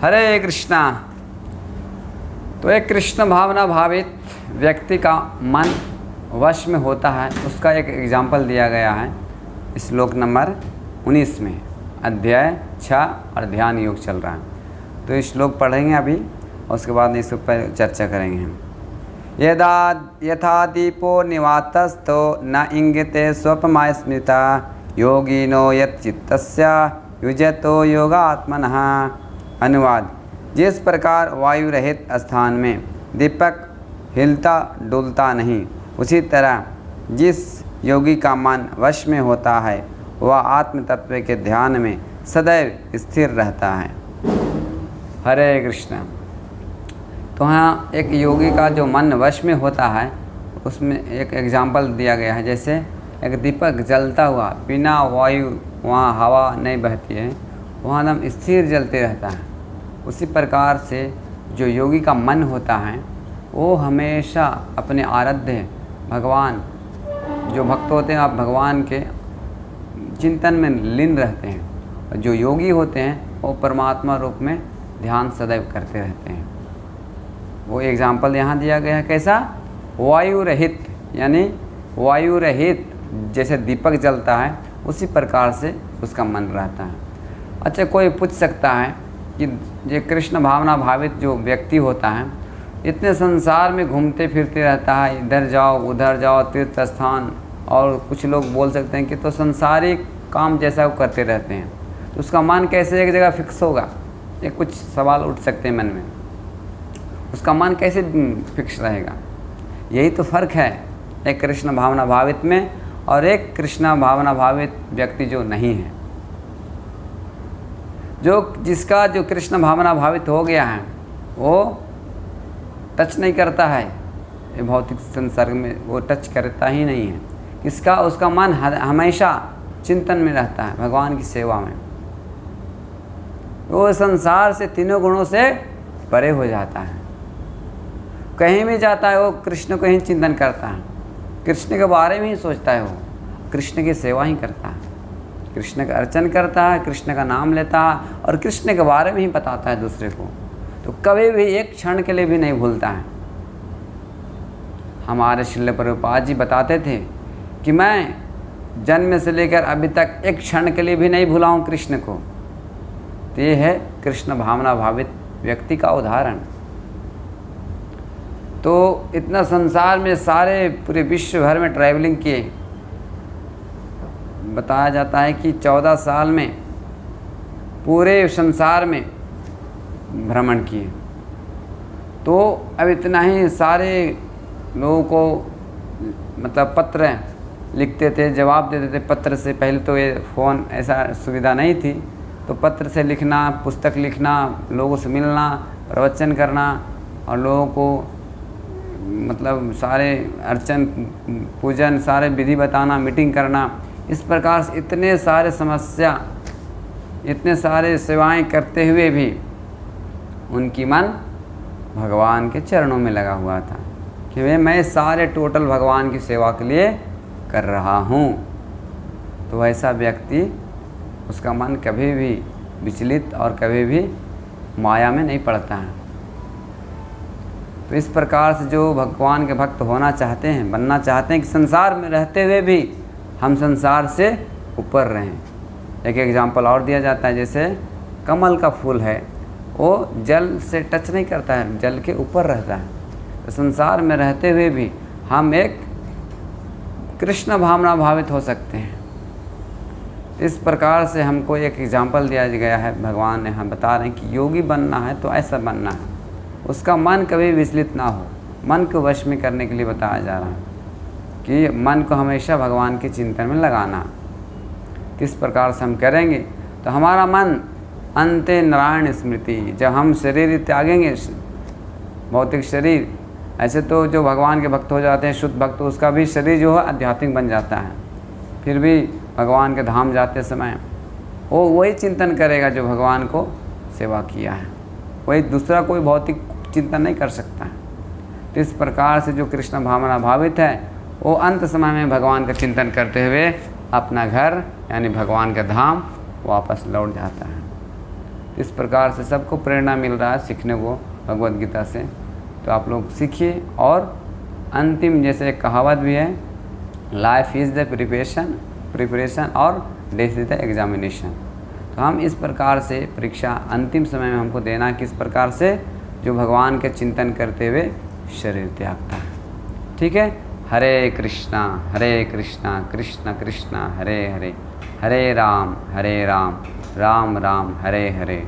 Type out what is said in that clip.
हरे कृष्णा। तो एक कृष्ण भावना भावित व्यक्ति का मन वश में होता है, उसका एक एग्जाम्पल दिया गया है श्लोक नंबर 19 में। अध्याय 6 और ध्यान योग चल रहा है। तो ये श्लोक पढ़ेंगे अभी और उसके बाद इस पर चर्चा करेंगे हम। यथा दीपो निवातस्थो न इंगिते स्वपमा स्मृता योगिनो यच्चित्तस्य युजतो योगात्मनः। अनुवाद: जिस प्रकार वायु रहित स्थान में दीपक हिलता डुलता नहीं, उसी तरह जिस योगी का मन वश में होता है वह आत्म तत्व के ध्यान में सदैव स्थिर रहता है। हरे कृष्ण। तो यहाँ एक योगी का जो मन वश में होता है उसमें एक एग्जाम्पल दिया गया है। जैसे एक दीपक जलता हुआ, बिना वायु वहाँ हवा नहीं बहती है, वहाँ एकदम स्थिर जलते रहता है। उसी प्रकार से जो योगी का मन होता है वो हमेशा अपने आराध्य भगवान, जो भक्त होते हैं आप भगवान के चिंतन में लीन रहते हैं, और जो योगी होते हैं वो परमात्मा रूप में ध्यान सदैव करते रहते हैं। वो एग्जाम्पल यहाँ दिया गया है। कैसा? वायु रहित, यानी वायु रहित जैसे दीपक जलता है उसी प्रकार से उसका मन रहता है। अच्छा, कोई पूछ सकता है कि ये कृष्ण भावना भावित जो व्यक्ति होता है इतने संसार में घूमते फिरते रहता है, इधर जाओ उधर जाओ तीर्थ स्थान, और कुछ लोग बोल सकते हैं कि तो संसारिक काम जैसा वो करते रहते हैं, तो उसका मन कैसे एक जगह फिक्स होगा? ये कुछ सवाल उठ सकते हैं मन में। उसका मन कैसे फिक्स रहेगा? यही तो फ़र्क है एक कृष्ण भावना भावित में और एक कृष्ण भावना भावित व्यक्ति जो नहीं है। जिसका जो कृष्ण भावना भावित हो गया है वो टच नहीं करता है ये भौतिक संसार में, वो टच करता ही नहीं है। इसका उसका मन हमेशा चिंतन में रहता है, भगवान की सेवा में। वो संसार से तीनों गुणों से परे हो जाता है। कहीं भी जाता है वो कृष्ण को ही चिंतन करता है, कृष्ण के बारे में ही सोचता है, वो कृष्ण की सेवा ही करता है, कृष्ण का अर्चन करता है, कृष्ण का नाम लेता है और कृष्ण के बारे में ही बताता है दूसरे को। तो कभी भी एक क्षण के लिए भी नहीं भूलता है। हमारे श्रील प्रभुपाद जी बताते थे कि मैं जन्म से लेकर अभी तक एक क्षण के लिए भी नहीं भूला हूँ कृष्ण को। तो ये है कृष्ण भावना भावित व्यक्ति का उदाहरण। तो इतना संसार में सारे पूरे विश्व भर में ट्रैवलिंग किए, बताया जाता है कि 14 साल में पूरे संसार में भ्रमण किए। तो अब इतना ही सारे लोगों को मतलब पत्र लिखते थे, जवाब देते थे पत्र से। पहले तो ये फ़ोन ऐसा सुविधा नहीं थी, तो पत्र से लिखना, पुस्तक लिखना, लोगों से मिलना, प्रवचन करना और लोगों को मतलब सारे अर्चन पूजन सारे विधि बताना, मीटिंग करना। इस प्रकार से इतने सारे समस्या, इतने सारे सेवाएं करते हुए भी उनकी मन भगवान के चरणों में लगा हुआ था कि मैं सारे टोटल भगवान की सेवा के लिए कर रहा हूँ। तो ऐसा व्यक्ति, उसका मन कभी भी विचलित और कभी भी माया में नहीं पड़ता है। तो इस प्रकार से जो भगवान के भक्त होना चाहते हैं, बनना चाहते हैं कि संसार में रहते हुए भी हम संसार से ऊपर रहें। एक एग्जाम्पल और दिया जाता है, जैसे कमल का फूल है, वो जल से टच नहीं करता है, जल के ऊपर रहता है। तो संसार में रहते हुए भी हम एक कृष्ण भावना भावित हो सकते हैं। इस प्रकार से हमको एक एग्जाम्पल दिया गया है, भगवान ने हम बता रहे हैं कि योगी बनना है तो ऐसा बनना है, उसका मन कभी विचलित ना हो। मन को वश में करने के लिए बताया जा रहा है कि मन को हमेशा भगवान के चिंतन में लगाना। किस प्रकार से हम करेंगे तो हमारा मन अंते नारायण स्मृति, जब हम शरीर त्यागेंगे, भौतिक शरीर, ऐसे तो जो भगवान के भक्त हो जाते हैं, शुद्ध भक्त, उसका भी शरीर जो है आध्यात्मिक बन जाता है। फिर भी भगवान के धाम जाते समय वो वही चिंतन करेगा जो भगवान को सेवा किया है, वही, दूसरा कोई भौतिक चिंतन नहीं कर सकता है। तो इस प्रकार से जो कृष्ण भावना भावित है वो अंत समय में भगवान का चिंतन करते हुए अपना घर यानी भगवान का धाम वापस लौट जाता है। इस प्रकार से सबको प्रेरणा मिल रहा है सीखने को भगवद गीता से। तो आप लोग सीखिए। और अंतिम जैसे एक कहावत भी है, लाइफ इज़ द प्रिपरेशन और डेथ इज़ द एग्जामिनेशन। तो हम इस प्रकार से परीक्षा अंतिम समय में हमको देना किस प्रकार से, जो भगवान के चिंतन करते हुए शरीर त्यागता है। ठीक है। हरे कृष्णा कृष्ण कृष्ण हरे हरे, हरे राम राम राम हरे हरे।